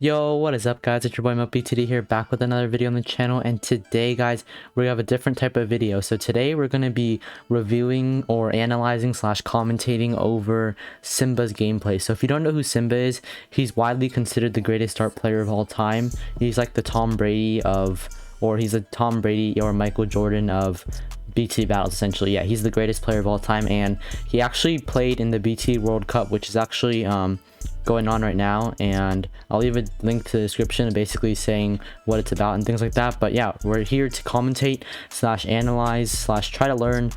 Yo, what is up guys, it's your boy BTD here, back with another video on the channel. And today guys, we have a different type of video. So today we're going to be reviewing or analyzing slash commentating over Simba's gameplay. So if you don't know who Simba is, he's widely considered the greatest dart player of all time. He's like the Tom Brady of, or he's a Tom Brady or Michael Jordan of BTD Battles essentially. Yeah, he's the greatest player of all time, and he actually played in the BT World Cup, which is actually going on right now, and I'll leave a link to the description basically saying what it's about and things like that. But yeah, we're here to commentate slash analyze slash try to learn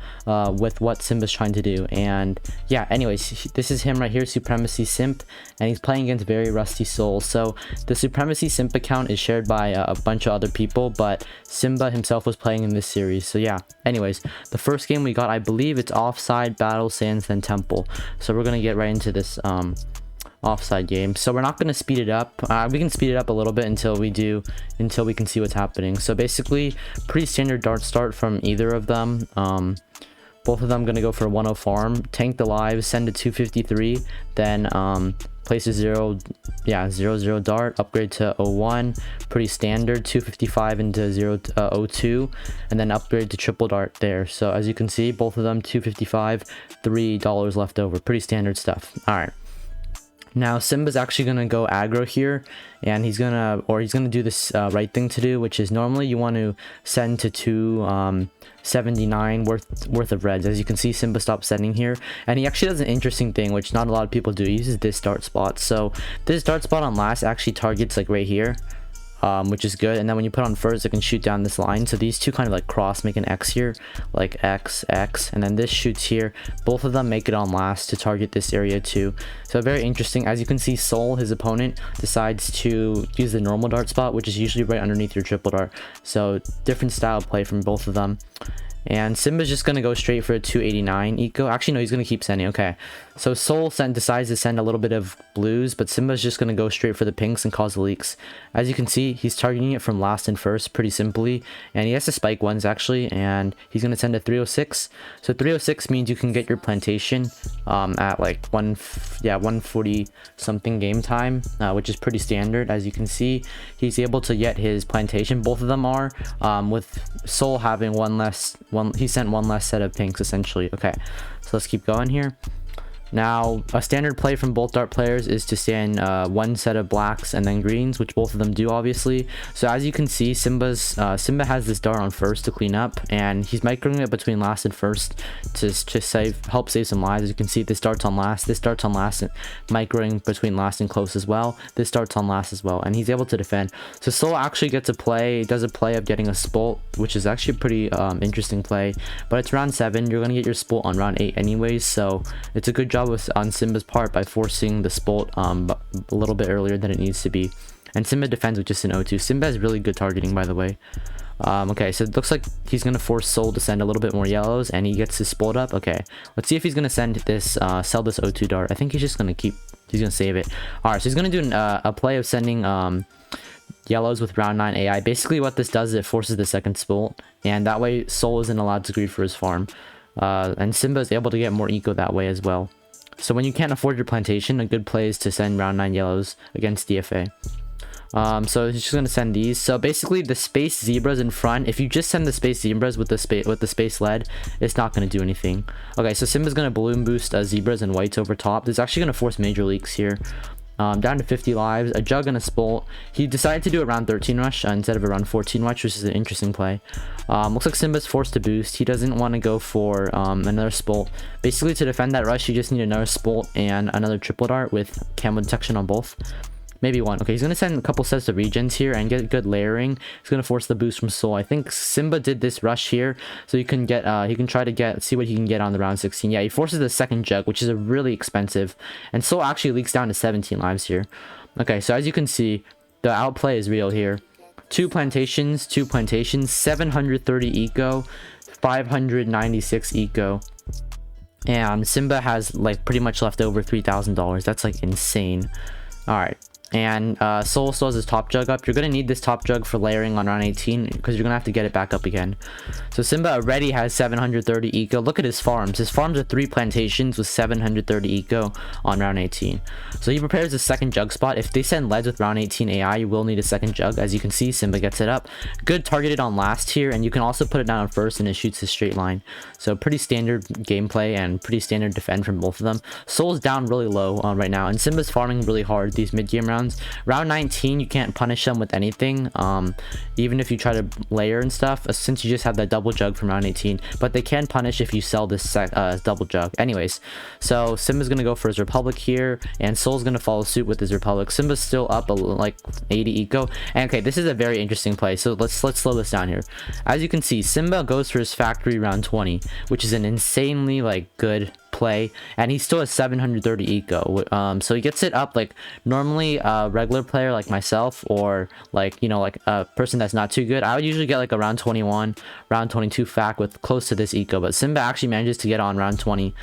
with what Simba's trying to do. And yeah, anyways, this is him right here, Supremacy Simp, and he's playing against very rusty Soul. So the Supremacy Simp account is shared by a bunch of other people, but Simba himself was playing in this series. So yeah, anyways, the first game we got, I believe it's Offside, Battle, Sands, then Temple. So we're gonna get right into this offside game. So we're not going to speed it up. We can speed it up a little bit until we can see what's happening. So basically pretty standard dart start from either of them. Both of them going to go for 1-0 farm, tank the lives, send to 253, then place a 0-0 dart, upgrade to 0-1, pretty standard, 255 into 0-2, and then upgrade to triple dart there. So as you can see, both of them 255, $3 left over, pretty standard stuff. All right. Now Simba's actually gonna go aggro here, and he's gonna do this right thing to do, which is normally you want to send to 279 worth of reds. As you can see, Simba stopped sending here, and he actually does an interesting thing which not a lot of people do. He uses this dart spot. So this dart spot on last actually targets like right here, which is good. And then when you put on first, it can shoot down this line. So these two kind of like cross, make an X here, like X, X, and then this shoots here. Both of them make it on last to target this area too. So very interesting. As you can see, Soul, his opponent, decides to use the normal dart spot, which is usually right underneath your triple dart. So different style of play from both of them. And Simba's just going to go straight for a 289 eco. Actually, no, he's going to keep sending. Okay. So Soul decides to send a little bit of blues, but Simba's just going to go straight for the pinks and cause the leaks. As you can see, he's targeting it from last and first pretty simply. And he has to spike ones actually, and he's going to send a 306. So 306 means you can get your plantation at like 140 something game time, which is pretty standard. As you can see, he's able to get his plantation. Both of them are, with Soul having he sent one less set of pinks essentially. Okay, so let's keep going here. Now, a standard play from both dart players is to stand one set of blacks and then greens, which both of them do obviously. So as you can see, Simba has this dart on first to clean up, and he's microing it between last and first to help save some lives. As you can see, this dart's on last, and microing between last and close as well. This dart's on last as well, and he's able to defend. So Soul actually does a play of getting a spolt, which is actually a pretty interesting play, but it's round 7. You're gonna get your spolt on round 8 anyways, so it's a good job on Simba's part by forcing the spolt a little bit earlier than it needs to be. And Simba defends with just an 0-2. Simba has really good targeting, by the way. Okay, so it looks like he's gonna force Soul to send a little bit more yellows, and he gets his spolt up. Okay, let's see if he's gonna send this sell this 0-2 dart. I think he's just gonna save it. All right, so he's gonna do a play of sending yellows with round 9 AI. Basically what this does is it forces the second spolt, and that way Soul isn't allowed to greed for his farm, and Simba is able to get more eco that way as well. So when you can't afford your plantation, a good play is to send round 9 yellows against DFA. So he's just going to send these. So basically the space zebras in front, if you just send the space zebras with the space lead, it's not going to do anything. Okay, so Simba's going to balloon boost zebras and whites over top. This is actually going to force major leaks here. Down to 50 lives, a jug and a spolt. He decided to do a round 13 rush instead of a round 14 rush, which is an interesting play. Looks like Simba's forced to boost. He doesn't want to go for another spolt. Basically, to defend that rush, you just need another spolt and another triple dart with camo detection on both. Maybe one. Okay, he's going to send a couple sets of regens here and get good layering. He's going to force the boost from Soul. I think Simba did this rush here, so you can get, he can try to see what he can get on the round 16. Yeah, he forces the second jug, which is a really expensive, and Soul actually leaks down to 17 lives here. Okay, so as you can see, the outplay is real here. Two plantations, 730 eco, 596 eco. And Simba has like pretty much left over $3,000. That's like insane. All right. and Soul still has his top jug up. You're gonna need this top jug for layering on round 18 because you're gonna have to get it back up again. So Simba already has 730 eco. Look at his farms. His farms are 3 plantations with 730 eco on round 18. So he prepares a second jug spot. If they send leads with round 18 AI, you will need a second jug. As you can see, Simba gets it up. Good targeted on last here, and you can also put it down on first and it shoots a straight line. So pretty standard gameplay and pretty standard defend from both of them. Soul's down really low right now, and Simba's farming really hard these mid-game rounds. Round 19, you can't punish them with anything, even if you try to layer and stuff, since you just have that double jug from round 18. But they can punish if you sell this double jug. Anyways, so Simba's gonna go for his Republic here, and Soul's gonna follow suit with his Republic. Simba's still up like 80 eco, and okay, this is a very interesting play. So let's slow this down here. As you can see, Simba goes for his factory round 20, which is an insanely like good play, and he still has 730 eco. So he gets it up. Like normally a regular player like myself, or like, you know, like a person that's not too good, I would usually get like a round 21, round 22 fac with close to this eco, but Simba actually manages to get on round 20.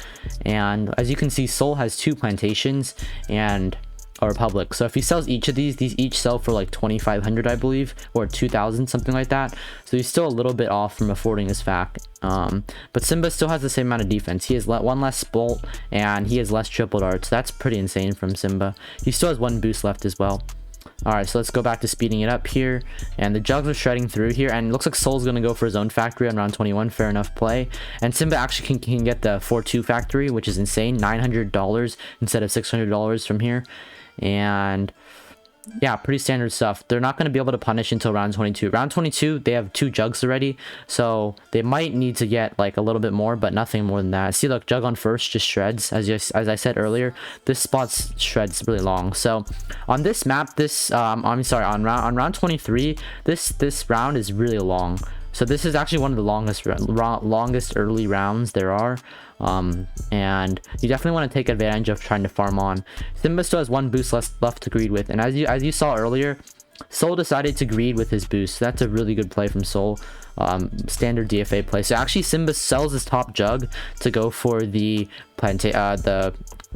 And as you can see, Soul has 2 plantations and a Republic. So if he sells each of these each sell for like 2,500, I believe, or 2,000, something like that. So he's still a little bit off from affording his fac. But Simba still has the same amount of defense. He has one less bolt, and he has less triple darts. That's pretty insane from Simba. He still has 1 boost left as well. Alright, so let's go back to speeding it up here, and the jugs are shredding through here, and it looks like Soul's gonna go for his own factory on round 21. Fair enough play, and Simba actually can get the 4-2 factory, which is insane. $900 instead of $600 from here. And yeah, pretty standard stuff. They're not going to be able to punish until round 22. Round 22, they have 2 jugs already, so they might need to get like a little bit more, but nothing more than that. See, look, jug on first just shreds. As I said earlier, this spot shreds really long. So on this map, this I'm sorry, on round 23, this round is really long. So this is actually one of the longest early rounds there are. And you definitely want to take advantage of trying to farm on. Simba still has 1 boost left to greed with, and as you saw earlier, Soul decided to greed with his boost. So that's a really good play from Soul. Standard DFA play. So actually Simba sells his top jug to go for the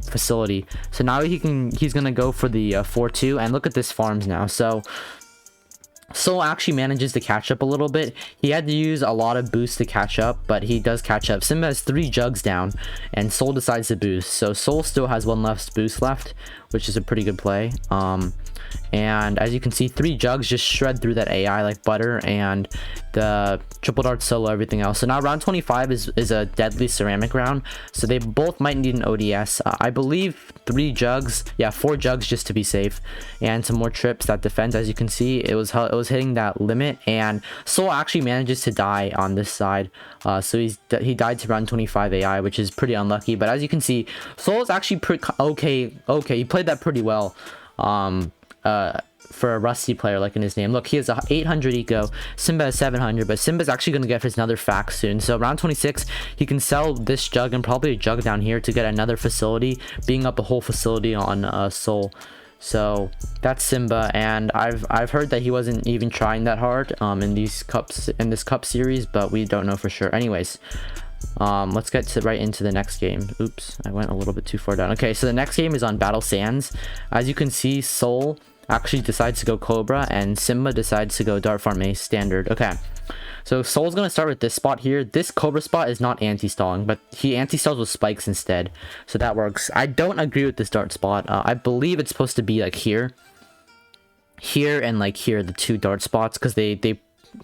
facility. So now he's gonna go for the 4-2, and look at this farms now. So Soul actually manages to catch up a little bit. He had to use a lot of boost to catch up, but he does catch up. Simba has 3 jugs down, and Soul decides to boost. So Soul still has 1 left boost left, which is a pretty good play. And as you can see, 3 jugs just shred through that AI like butter, and the triple dart solo everything else. So now round 25 is a deadly ceramic round, so they both might need an ODS. I believe 3 jugs, yeah, 4 jugs just to be safe, and some more trips that defends. As you can see, it was hitting that limit, and Soul actually manages to die on this side. So he died to round 25 AI, which is pretty unlucky. But as you can see, Soul is actually pretty okay. He played that pretty well. For a rusty player like in his name. Look, he has 800 eco, Simba has 700, but Simba's actually going to get his another fac soon. So round 26, he can sell this jug and probably a jug down here to get another facility, being up a whole facility on Soul. So that's Simba, and I've heard that he wasn't even trying that hard in this cup series, but we don't know for sure. Anyways, let's get right into the next game. Oops, I went a little bit too far down. Okay, so the next game is on Battle Sands. As you can see, Soul actually decides to go Cobra, and Simba decides to go Dart Farm Ace standard. Okay, so Soul's gonna start with this spot here. This Cobra spot is not anti-stalling, but he anti-stalls with spikes instead, so that works. I don't agree with this dart spot. I believe it's supposed to be like here, and like here, the 2 dart spots, because they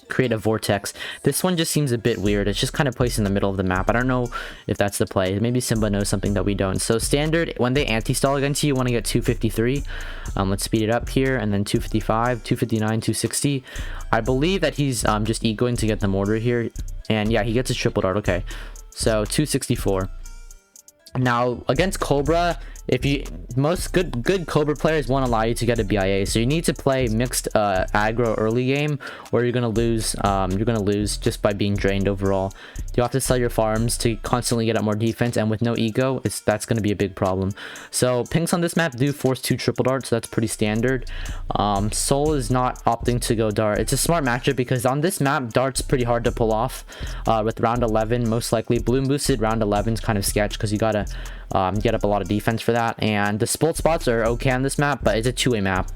create a vortex. This one just seems a bit weird. It's just kind of placed in the middle of the map. I don't know if that's the play. Maybe Simba knows something that we don't. So standard, when they anti-stall against you, you want to get 253. Let's speed it up here, and then 255, 259, 260. I believe that he's just egoing to get the mortar here, and yeah, he gets a triple dart. Okay, so 264. Now against Cobra, if you most good Cobra players won't allow you to get a BIA, so you need to play mixed aggro early game, or you're gonna lose just by being drained overall. You have to sell your farms to constantly get up more defense, and with no eco, that's going to be a big problem. So pinks on this map do force 2 triple darts, so that's pretty standard. Soul is not opting to go dart. It's a smart matchup because on this map, dart's pretty hard to pull off with round 11, most likely. Bloon boosted round 11 is kind of sketch because you gotta get up a lot of defense for that. And the spolt spots are okay on this map, but it's a two-way map.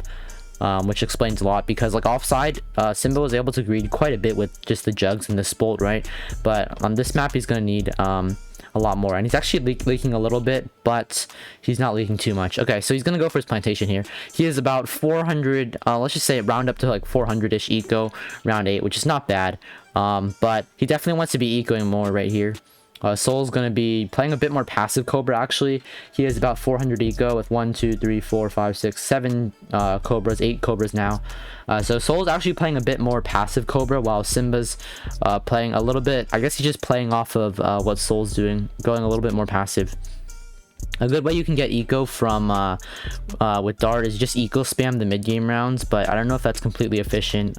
Which explains a lot because like offside, Simba was able to greed quite a bit with just the jugs and the spolt, right? But on this map, he's gonna need a lot more, and he's actually leaking a little bit, but he's not leaking too much. Okay, so he's gonna go for his plantation here. He is about 400, let's just say round up to like 400-ish eco round 8, which is not bad, but he definitely wants to be ecoing more right here. Soul's going to be playing a bit more passive Cobra, actually. He has about 400 eco with 1, 2, 3, 4, 5, 6, 7 Cobras, 8 Cobras now. So Soul's actually playing a bit more passive Cobra, while Simba's playing a little bit, I guess he's just playing off of what Soul's doing, going a little bit more passive. A good way you can get eco from with Dart is just eco spam the mid-game rounds, but I don't know if that's completely efficient.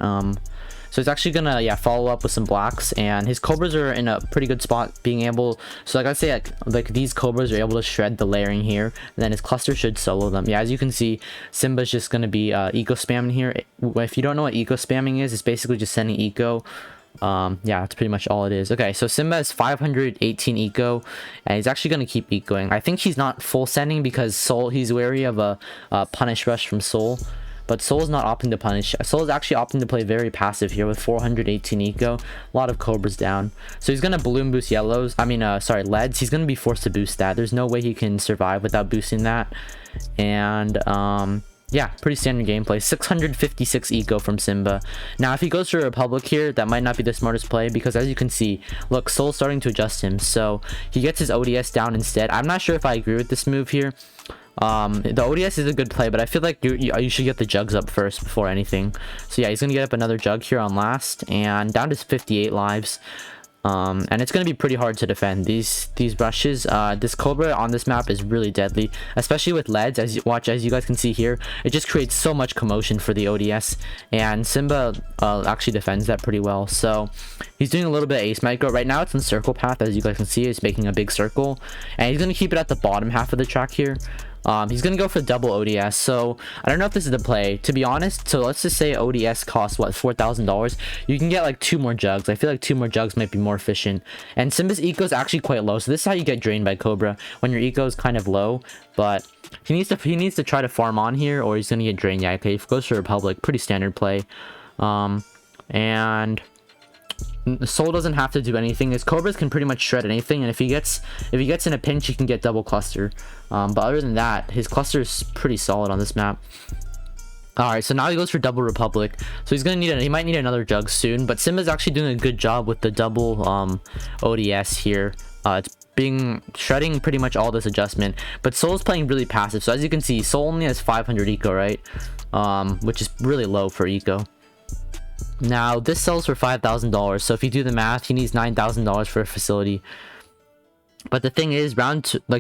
So he's actually gonna follow up with some blacks, and his Cobras are in a pretty good spot, being able, so like I say, like these Cobras are able to shred the layering here, and then his cluster should solo them. Yeah, as you can see, Simba's just gonna be eco spamming here. If you don't know what eco spamming is, it's basically just sending eco. Yeah, that's pretty much all it is. Okay, so Simba has 518 eco, and he's actually going to keep ecoing. I think he's not full sending because Soul, he's wary of a punish rush from Soul, but Soul's not opting to punish. Soul's actually opting to play very passive here with 418 eco, a lot of Cobras down. So he's going to balloon boost yellows, sorry, leads. He's going to be forced to boost that. There's no way he can survive without boosting that. And yeah, pretty standard gameplay. 656 eco from Simba. Now, if he goes to a Republic here, that might not be the smartest play because, as you can see, look, Soul's starting to adjust him. So he gets his ODS down instead. I'm not sure if I agree with this move here. The ODS is a good play, but I feel like you should get the jugs up first before anything. So yeah, he's gonna get up another jug here on last, and down to 58 lives. And it's going to be pretty hard to defend these rushes. This Cobra on this map is really deadly, especially with leads. As you guys can see here, it just creates so much commotion for the ODS, and Simba actually defends that pretty well. So he's doing a little bit of ace micro right now. It's in circle path, as you guys can see. It's making a big circle, and he's going to keep it at the bottom half of the track here. He's gonna go for double ODS, so I don't know if this is the play, to be honest. So let's just say ODS costs what, $4,000. You can get like 2 more jugs. I feel like 2 more jugs might be more efficient, and Simba's eco is actually quite low, so this is how you get drained by Cobra, when your eco is kind of low. But he needs to try to farm on here, or he's gonna get drained. Yeah, okay, if he goes to Republic, pretty standard play. And Soul doesn't have to do anything. His Cobras can pretty much shred anything, and if he gets in a pinch, he can get double cluster. But other than that, his cluster is pretty solid on this map. Alright, so now he goes for double Republic. So he might need another jug soon, but Simba's actually doing a good job with the double ODS here. It's shredding pretty much all this adjustment, but Soul's playing really passive. So as you can see, Soul only has 500 eco, right? Which is really low for eco. Now this sells for $5,000, so if you do the math, he needs $9,000 for a facility. But the thing is,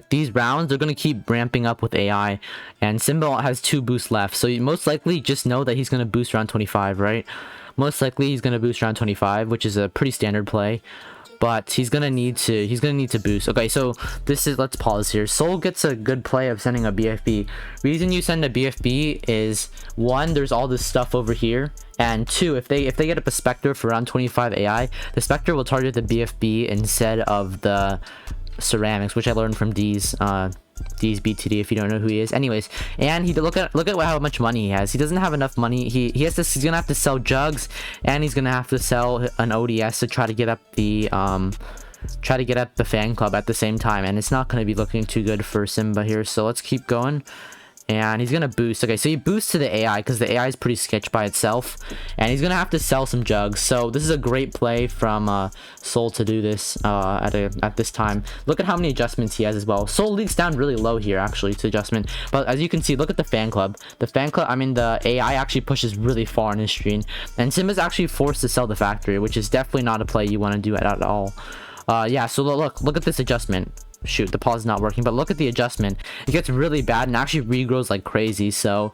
these rounds, they're going to keep ramping up with AI, and Simba has 2 boosts left, so you most likely just know that he's going to boost around 25, right? Most likely he's going to boost around 25, which is a pretty standard play. But he's gonna need to boost. Okay, so let's pause here. Soul gets a good play of sending a BFB. Reason you send a BFB is 1, there's all this stuff over here, and 2, if they get up a Spectre for around 25 AI, the Spectre will target the BFB instead of the ceramics, which I learned from D's BTD, if you don't know who he is. Anyways, and look at how much money he has. He doesn't have enough money. He's gonna have to sell jugs, and he's gonna have to sell an ODS to try to get up the fan club at the same time, and it's not gonna be looking too good for Simba here. So let's keep going. And he's gonna boost. Okay, so he boosts to the AI because the AI is pretty sketch by itself, and he's gonna have to sell some jugs. So this is a great play from Soul to do this at this time. Look at how many adjustments he has as well. Soul leaks down really low here actually to adjustment, but as you can see, look at the fan club. The AI actually pushes really far on his screen, and Simba's actually forced to sell the factory, which is definitely not a play you want to do at all. Yeah, so look at this adjustment. Shoot, the pause is not working, but look at the adjustment. It gets really bad and actually regrows like crazy. So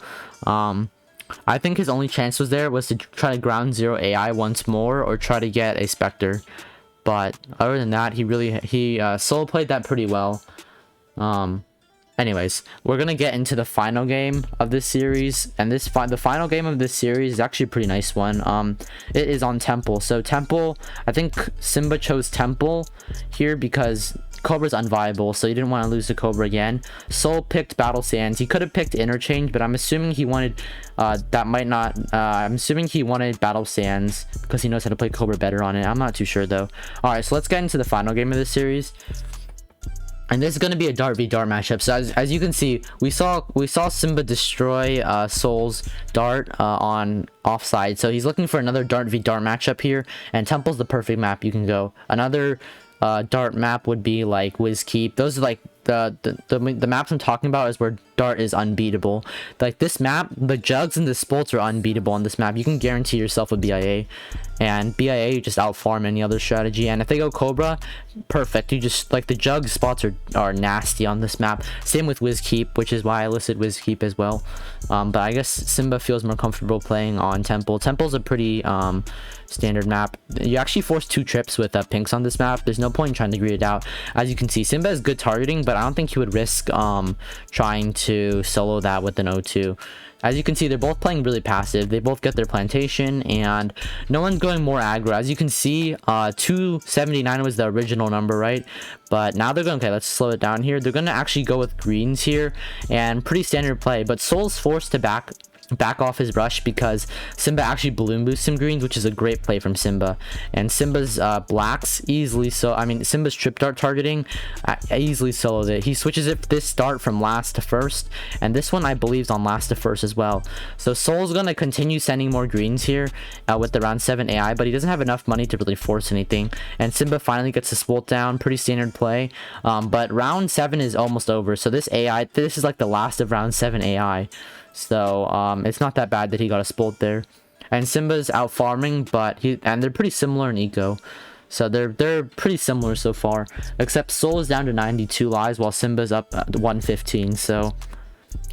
I think his only chance was to try to ground 0 AI once more, or try to get a Spectre. But other than that, he solo played that pretty well. Anyways, we're gonna get into the final game of this series, and the final game of this series is actually a pretty nice one. It is on Temple. So Temple, I think Simba chose Temple here because Cobra's unviable, so he didn't want to lose to Cobra again. Soul picked Battle Sands. He could have picked Interchange, but I'm assuming he wanted I'm assuming he wanted Battle Sands because he knows how to play Cobra better on it. I'm not too sure though. All right, so let's get into the final game of this series. And this is going to be a dart v dart matchup. So as you can see, we saw Simba destroy Soul's dart on offside. So he's looking for another dart v dart matchup here, and Temple's the perfect map you can go. Another dart map would be like Wiz Keep. Those are like the maps I'm talking about is where dart is unbeatable. Like this map, the jugs and the spolts are unbeatable on this map. You can guarantee yourself a BIA, and BIA you just outfarm any other strategy. And if they go Cobra, perfect. You just like the jug spots are nasty on this map. Same with Wiz Keep, which is why I listed Wiz Keep as well. But I guess Simba feels more comfortable playing on Temple. Temple's a pretty standard map. You actually force 2 trips with pinks on this map. There's no point in trying to greed it out. As you can see, Simba has good targeting, but I don't think he would risk trying to solo that with an O2. As you can see, they're both playing really passive. They both get their plantation, and no one's going more aggro. As you can see, 279 was the original number, right? But now they're going, okay, let's slow it down here. They're going to actually go with greens here, and pretty standard play. But Soul's forced to back off his rush because Simba actually balloon boosts some greens, which is a great play from Simba. And Simba's blacks easily, so I mean Simba's trip dart targeting easily solos it. He switches it this dart from last to first, and this one I believe is on last to first as well. So Soul's gonna continue sending more greens here with the round 7 AI, but he doesn't have enough money to really force anything. And Simba finally gets the spolt down. Pretty standard play. But round 7 is almost over, so this is like the last of round 7 AI. So it's not that bad that he got a spolt there. And Simba's out farming, but they're pretty similar in eco. So they're pretty similar so far, except Soul is down to 92 lives while Simba's up at 115. So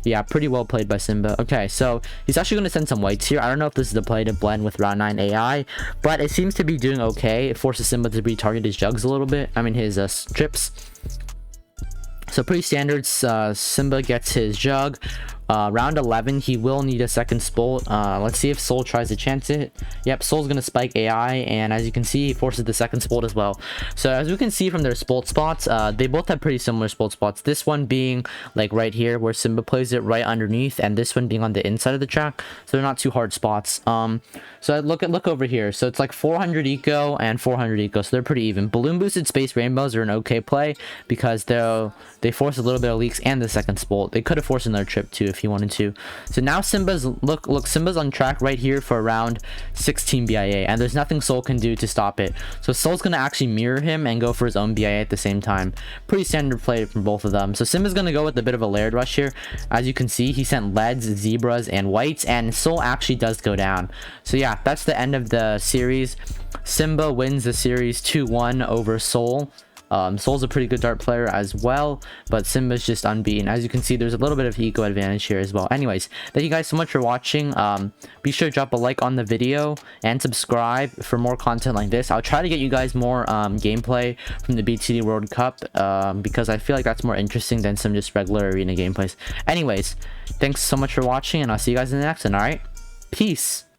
yeah, pretty well played by Simba. Okay, so he's actually going to send some whites here. I don't know if this is the play to blend with round 9 AI, but it seems to be doing okay. It forces Simba to retarget his jugs a little bit. I mean his trips. So pretty standard. Simba gets his jug. Round 11, he will need a second spolt. Let's see if Soul tries to chance it. Yep, Soul's gonna spike AI, and as you can see, he forces the second spolt as well. So as we can see from their spolt spots, they both have pretty similar spolt spots. This one being like right here where Simba plays it right underneath, and this one being on the inside of the track. So they're not too hard spots. So look over here. So it's like 400 eco and 400 eco, so they're pretty even. Balloon boosted space rainbows are an okay play because they force a little bit of leaks and the second spolt. They could have forced another trip too if he wanted to. So now Simba's Simba's on track right here for around 16 BIA, and there's nothing Soul can do to stop it. So Soul's gonna actually mirror him and go for his own BIA at the same time. Pretty standard play from both of them. So Simba's gonna go with a bit of a layered rush here. As you can see, he sent leads, zebras, and whites, and Soul actually does go down. So yeah, that's the end of the series. Simba wins the series 2-1 over Soul. Soul's a pretty good dart player as well, but Simba's just unbeaten. As you can see, there's a little bit of eco advantage here as well. Anyways, thank you guys so much for watching. Be sure to drop a like on the video and subscribe for more content like this. I'll try to get you guys more gameplay from the BTD World Cup because I feel like that's more interesting than some just regular arena gameplays. Anyways, thanks so much for watching, and I'll see you guys in the next one. All right, peace.